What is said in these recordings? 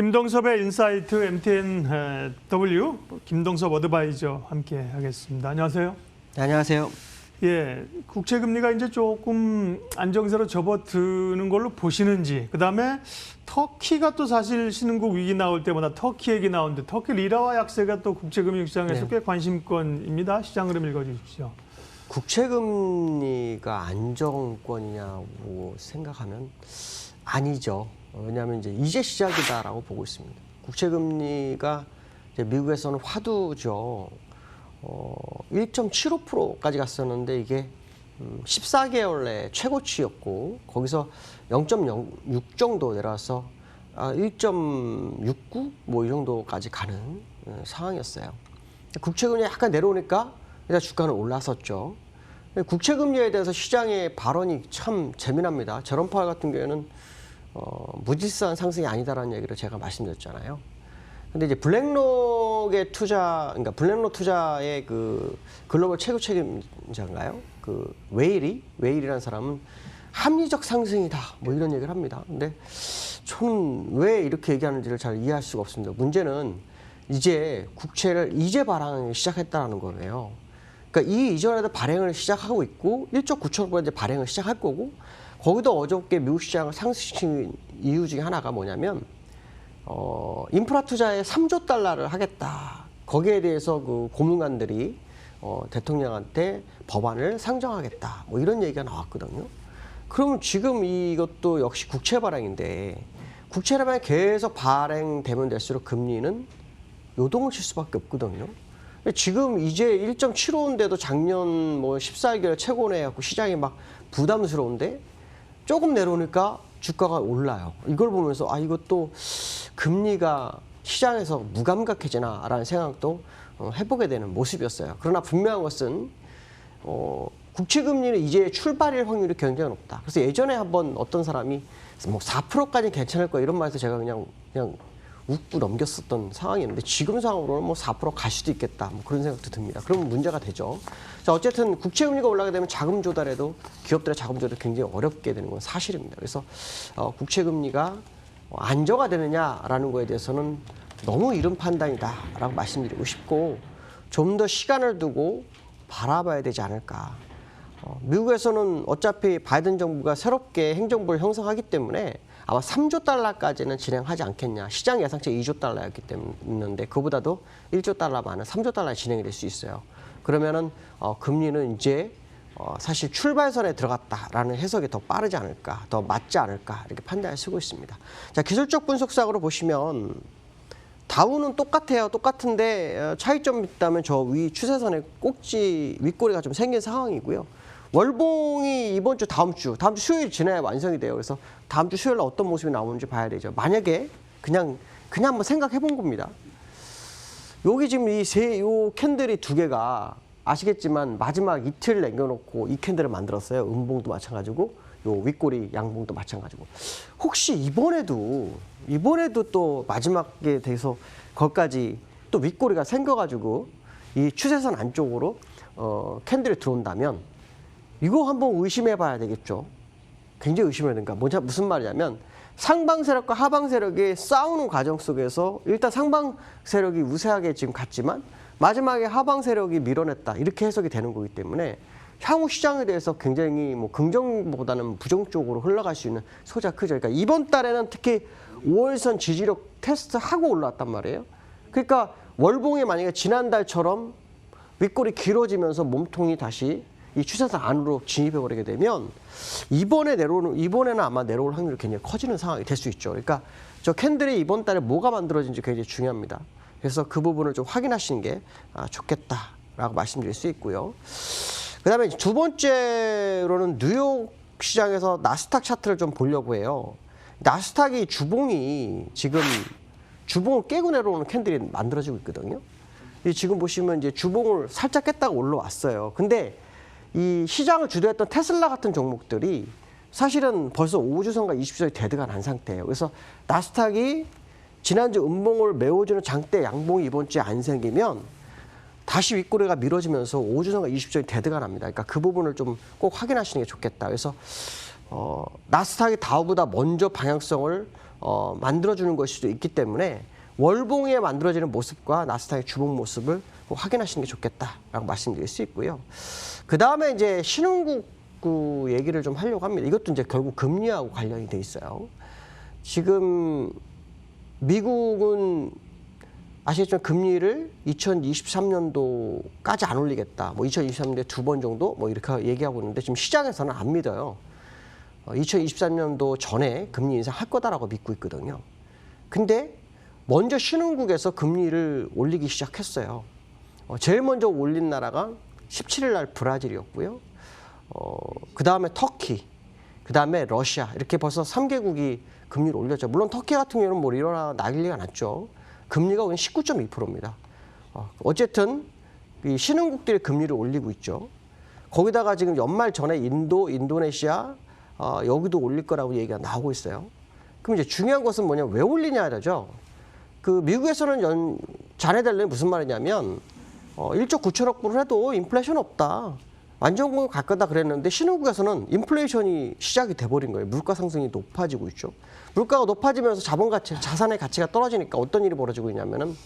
김동섭의 인사이트 MTN W 김동섭 어드바이저 함께 하겠습니다. 안녕하세요. 네, 안녕하세요. 예, 국채 금리가 이제 조금 안정세로 접어드는 걸로 보시는지, 그다음에 터키가 또 사실 신흥국 위기 나올 때마다 터키 얘기 나오는데 터키 리라와 약세가 또 국채 금융 시장에서 꽤 관심권입니다. 시장 흐름 읽어주십시오. 국채 금리가 안정권이냐고 생각하면 아니죠. 왜냐하면 이제 시작이다라고 보고 있습니다. 국채 금리가 이제 미국에서는 화두죠. 1.75%까지 갔었는데 이게 14개월 내 최고치였고 거기서 0.06 정도 내려와서 1.69 뭐 이 정도까지 가는 상황이었어요. 국채금리 약간 내려오니까 일단 주가는 올랐었죠. 국채금리에 대해서 시장의 발언이 참 재미납니다. 제롬 파월 같은 경우에는 무질서한 상승이 아니다라는 얘기를 제가 말씀드렸잖아요. 근데 이제 블랙록의 투자, 그러니까 블랙록 투자의 그 글로벌 최고 책임자인가요? 그 웨일이라는 사람은 합리적 상승이다, 뭐 이런 얘기를 합니다. 근데 저는 왜 이렇게 얘기하는지를 잘 이해할 수가 없습니다. 문제는 이제 국채를 이제 발행하기 시작했다는 거예요. 그러니까 이 이전에도 발행을 시작하고 있고 1조 9천억 이제 발행을 시작할 거고 거기도 어저께 미국 시장을 상승시킨 이유 중에 하나가 뭐냐면 인프라 투자에 3조 달러를 하겠다. 거기에 대해서 그 고문관들이 대통령한테 법안을 상정하겠다. 뭐 이런 얘기가 나왔거든요. 그러면 지금 이것도 역시 국채 발행인데 국채 발행이 계속 발행되면 될수록 금리는 요동을 칠 수밖에 없거든요. 지금 이제 1.75인데도 작년 뭐 14개월 최고値 갖고 시장이 막 부담스러운데 조금 내려오니까 주가가 올라요. 이걸 보면서 이것도 금리가 시장에서 무감각해지나라는 생각도 해보게 되는 모습이었어요. 그러나 분명한 것은 국채 금리는 이제 출발일 확률이 굉장히 높다. 그래서 예전에 한번 어떤 사람이 뭐 4%까지 괜찮을 거야 이런 말에서 제가 그냥 웃고 넘겼었던 상황이었는데 지금 상황으로는 뭐 4%갈 수도 있겠다. 뭐 그런 생각도 듭니다. 그러면 문제가 되죠. 자, 어쨌든 국채 금리가 올라가게 되면 자금 조달에도 기업들의 자금 조달이 굉장히 어렵게 되는 건 사실입니다. 그래서 국채 금리가 안정화되느냐라는 거에 대해서는 너무 이른 판단이다라고 말씀드리고 싶고 좀 더 시간을 두고 바라봐야 되지 않을까. 미국에서는 어차피 바이든 정부가 새롭게 행정부를 형성하기 때문에 아마 3조 달러까지는 진행하지 않겠냐. 시장 예상치 2조 달러였기 때문인데 그보다도 1조 달러 많은 3조 달러에 진행이 될 수 있어요. 그러면은 금리는 이제 사실 출발선에 들어갔다라는 해석이 더 빠르지 않을까, 더 맞지 않을까 이렇게 판단을 쓰고 있습니다. 자, 기술적 분석상으로 보시면 다우는 똑같아요. 똑같은데 차이점이 있다면 저 위 추세선의 꼭지 윗꼬리가 좀 생긴 상황이고요. 월봉이 이번 주 다음 주 수요일 지나야 완성이 돼요. 그래서 다음 주 수요일 날 어떤 모습이 나오는지 봐야 되죠. 만약에 그냥 한번 생각해 본 겁니다. 여기 지금 요 캔들이 두 개가 아시겠지만 마지막 이틀 남겨놓고 이 캔들을 만들었어요. 음봉도 마찬가지고 요 윗꼬리 양봉도 마찬가지고. 혹시 이번에도 또 마지막에 대해서 거기까지 또 윗꼬리가 생겨가지고 이 추세선 안쪽으로 캔들이 들어온다면 이거 한번 의심해 봐야 되겠죠. 굉장히 의심해야 되니까 무슨 말이냐면 상방 세력과 하방 세력이 싸우는 과정 속에서 일단 상방 세력이 우세하게 지금 갔지만 마지막에 하방 세력이 밀어냈다. 이렇게 해석이 되는 거기 때문에 향후 시장에 대해서 굉장히 뭐 긍정보다는 부정 쪽으로 흘러갈 수 있는 소지가 크죠. 그러니까 이번 달에는 특히 5월선 지지력 테스트하고 올라왔단 말이에요. 그러니까 월봉이 만약에 지난달처럼 윗골이 길어지면서 몸통이 다시 이 추세선 안으로 진입해버리게 되면 이번에는 아마 내려올 확률이 굉장히 커지는 상황이 될 수 있죠. 그러니까 저 캔들이 이번 달에 뭐가 만들어진지 굉장히 중요합니다. 그래서 그 부분을 좀 확인하시는 게 좋겠다라고 말씀드릴 수 있고요. 그다음에 두 번째로는 뉴욕 시장에서 나스닥 차트를 좀 보려고 해요. 나스닥이 주봉이 지금 주봉을 깨고 내려오는 캔들이 만들어지고 있거든요. 지금 보시면 이제 주봉을 살짝 깼다가 올라왔어요. 근데 이 시장을 주도했던 테슬라 같은 종목들이 사실은 벌써 5주선과 20주선이 대두가 난 상태예요. 그래서 나스닥이 지난주 음봉을 메워주는 장대 양봉이 이번 주에 안 생기면 다시 윗꼬리가 밀어지면서 5주선과 20주선이 대두가 납니다. 그러니까 그 부분을 좀 꼭 확인하시는 게 좋겠다. 그래서 나스닥이 다우보다 먼저 방향성을 만들어주는 것일 수도 있기 때문에 월봉에 만들어지는 모습과 나스닥의 주봉 모습을 꼭 확인하시는 게 좋겠다라고 말씀드릴 수 있고요. 그 다음에 이제 신흥국 얘기를 좀 하려고 합니다. 이것도 이제 결국 금리하고 관련이 돼 있어요. 지금 미국은 아시겠지만 금리를 2023년도까지 안 올리겠다. 뭐 2023년도에 2번 정도 뭐 이렇게 얘기하고 있는데 지금 시장에서는 안 믿어요. 2023년도 전에 금리 인상할 거다라고 믿고 있거든요. 근데 먼저 신흥국에서 금리를 올리기 시작했어요. 제일 먼저 올린 나라가 17일 날 브라질이었고요. 그 다음에 터키, 그 다음에 러시아 이렇게 벌써 3개국이 금리를 올렸죠. 물론 터키 같은 경우는 뭐 일어나 난리가 났죠. 금리가 그냥 19.2%입니다. 어쨌든 이 신흥국들이 금리를 올리고 있죠. 거기다가 지금 연말 전에 인도네시아 여기도 올릴 거라고 얘기가 나오고 있어요. 그럼 이제 중요한 것은 뭐냐, 왜 올리냐죠. 그 미국에서는 자네들은 무슨 말이냐면 1조 9천억 불을 해도 인플레이션 없다. 완전공을 갈 거다 그랬는데 신흥국에서는 인플레이션이 시작이 돼버린 거예요. 물가 상승이 높아지고 있죠. 물가가 높아지면서 자본 가치, 자산의 가치가 떨어지니까 어떤 일이 벌어지고 있냐면은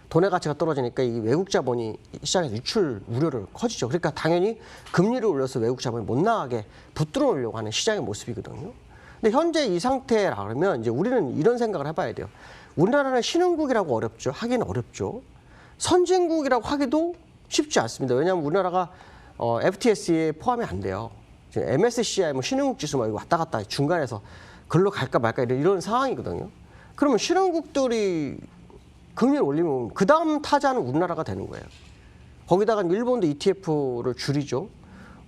돈의 가치가 떨어지니까 이 외국 자본이 시장에서 유출 우려를 커지죠. 그러니까 당연히 금리를 올려서 외국 자본이 못 나가게 붙들어 놓으려고 하는 시장의 모습이거든요. 근데 현재 이 상태라 그러면 이제 우리는 이런 생각을 해봐야 돼요. 우리나라는 신흥국이라고 어렵죠. 하기는 어렵죠. 선진국이라고 하기도 쉽지 않습니다. 왜냐하면 우리나라가 FTSE에 포함이 안 돼요. 지금 MSCI 뭐 신흥국 지수 막 왔다 갔다 중간에서 글로 갈까 말까 이런 상황이거든요. 그러면 신흥국들이 금리를 올리면 그 다음 타자는 우리나라가 되는 거예요. 거기다가 일본도 ETF를 줄이죠.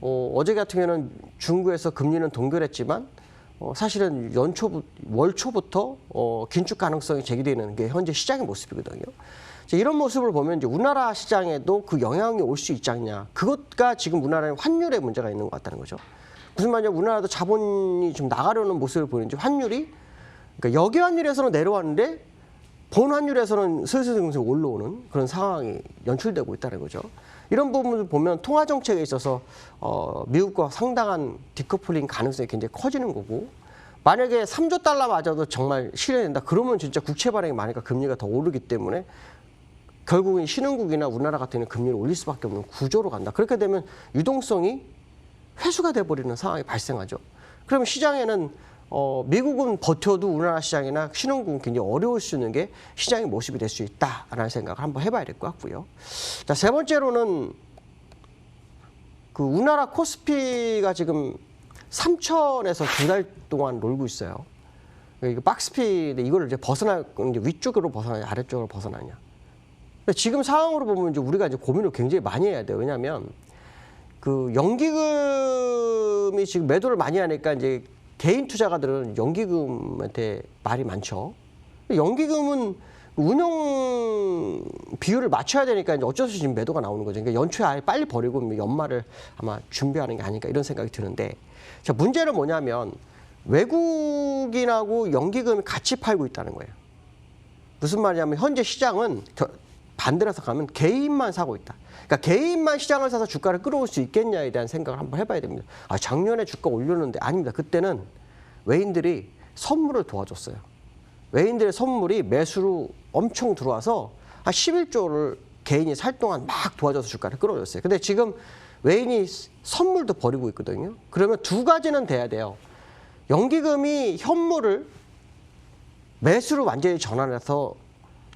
어제 같은 경우에는 중국에서 금리는 동결했지만 사실은 월초부터 긴축 가능성이 제기되는 게 현재 시장의 모습이거든요. 이런 모습을 보면 이제 우리나라 시장에도 그 영향이 올 수 있지 않냐. 그것과 지금 우리나라의 환율에 문제가 있는 것 같다는 거죠. 무슨 말이냐면 우리나라도 자본이 좀 나가려는 모습을 보이는지 환율이, 그러니까 여기 환율에서는 내려왔는데 본 환율에서는 슬슬 올라오는 그런 상황이 연출되고 있다는 거죠. 이런 부분을 보면 통화 정책에 있어서 미국과 상당한 디커플링 가능성이 굉장히 커지는 거고, 만약에 3조 달러 맞아도 정말 실현된다. 그러면 진짜 국채 발행이 많으니까 금리가 더 오르기 때문에 결국은 신흥국이나 우리나라 같은 경우는 금리를 올릴 수밖에 없는 구조로 간다. 그렇게 되면 유동성이 회수가 돼버리는 상황이 발생하죠. 그러면 시장에는 미국은 버텨도 우리나라 시장이나 신흥국은 굉장히 어려울 수 있는 게 시장의 모습이 될 수 있다라는 생각을 한번 해봐야 될 것 같고요. 자, 세 번째로는 그 우리나라 코스피가 지금 3천에서 2달 동안 놀고 있어요. 이거 박스피인데 이걸 이제 이제 위쪽으로 벗어나냐 아래쪽으로 벗어나냐. 근데 지금 상황으로 보면 이제 우리가 이제 고민을 굉장히 많이 해야 돼요. 왜냐하면 그 연기금이 지금 매도를 많이 하니까 이제 개인 투자가들은 연기금한테 말이 많죠. 연기금은 운용 비율을 맞춰야 되니까 이제 어쩔 수 없이 지금 매도가 나오는 거죠. 그러니까 연초에 아예 빨리 버리고 연말을 아마 준비하는 게 아닐까 이런 생각이 드는데, 자, 문제는 뭐냐면 외국인하고 연기금이 같이 팔고 있다는 거예요. 무슨 말이냐면 현재 시장은 반대로 해서 가면 개인만 사고 있다. 그러니까 개인만 시장을 사서 주가를 끌어올 수 있겠냐에 대한 생각을 한번 해봐야 됩니다. 작년에 주가 올렸는데 아닙니다. 그때는 외인들이 선물을 도와줬어요. 외인들의 선물이 매수로 엄청 들어와서 한 11조를 개인이 살 동안 막 도와줘서 주가를 끌어올렸어요. 근데 지금 외인이 선물도 버리고 있거든요. 그러면 두 가지는 돼야 돼요. 연기금이 현물을 매수로 완전히 전환해서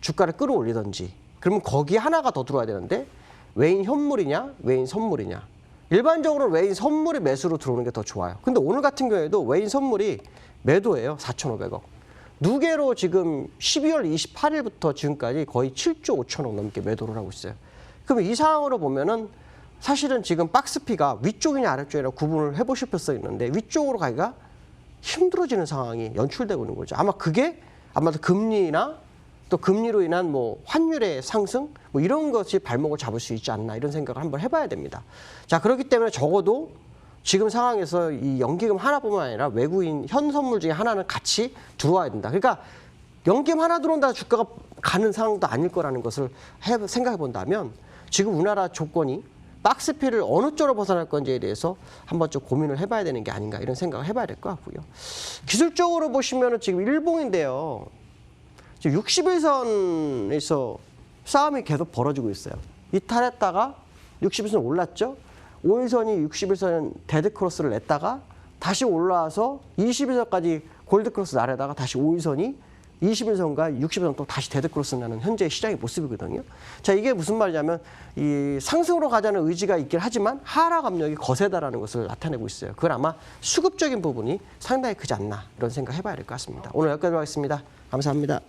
주가를 끌어올리든지, 그러면 거기 하나가 더 들어와야 되는데 외인 현물이냐 외인 선물이냐. 일반적으로 외인 선물이 매수로 들어오는 게 더 좋아요. 근데 오늘 같은 경우에도 외인 선물이 매도예요. 4,500억. 누계로 지금 12월 28일부터 지금까지 거의 7조 5천억 넘게 매도를 하고 있어요. 그럼 이 상황으로 보면은 사실은 지금 박스피가 위쪽이냐 아래쪽이냐 구분을 해보실 필요성이 있는데 위쪽으로 가기가 힘들어지는 상황이 연출되고 있는 거죠. 아마 그게 아마도 금리나 또 금리로 인한 뭐 환율의 상승 뭐 이런 것이 발목을 잡을 수 있지 않나 이런 생각을 한번 해봐야 됩니다. 자, 그렇기 때문에 적어도 지금 상황에서 이 연기금 하나뿐만 아니라 외국인 현 선물 중에 하나는 같이 들어와야 된다. 그러니까 연기금 하나 들어온다 주가가 가는 상황도 아닐 거라는 것을 생각해 본다면 지금 우리나라 조건이 박스피를 어느 쪽으로 벗어날 건지에 대해서 한번 좀 고민을 해봐야 되는 게 아닌가 이런 생각을 해봐야 될 것 같고요. 기술적으로 보시면은 지금 일봉인데요. 지금 61선에서 싸움이 계속 벌어지고 있어요. 이탈했다가 61선 올랐죠. 5일선이 61선 데드크로스를 냈다가 다시 올라와서 21선까지 골드크로스 나르다가 다시 5일선이 21선과 60선 또 다시 데드크로스 나는 현재 시장의 모습이거든요. 자, 이게 무슨 말이냐면 이 상승으로 가자는 의지가 있긴 하지만 하락 압력이 거세다라는 것을 나타내고 있어요. 그건 아마 수급적인 부분이 상당히 크지 않나 이런 생각 해봐야 될 것 같습니다. 오늘 여기까지 하겠습니다. 감사합니다.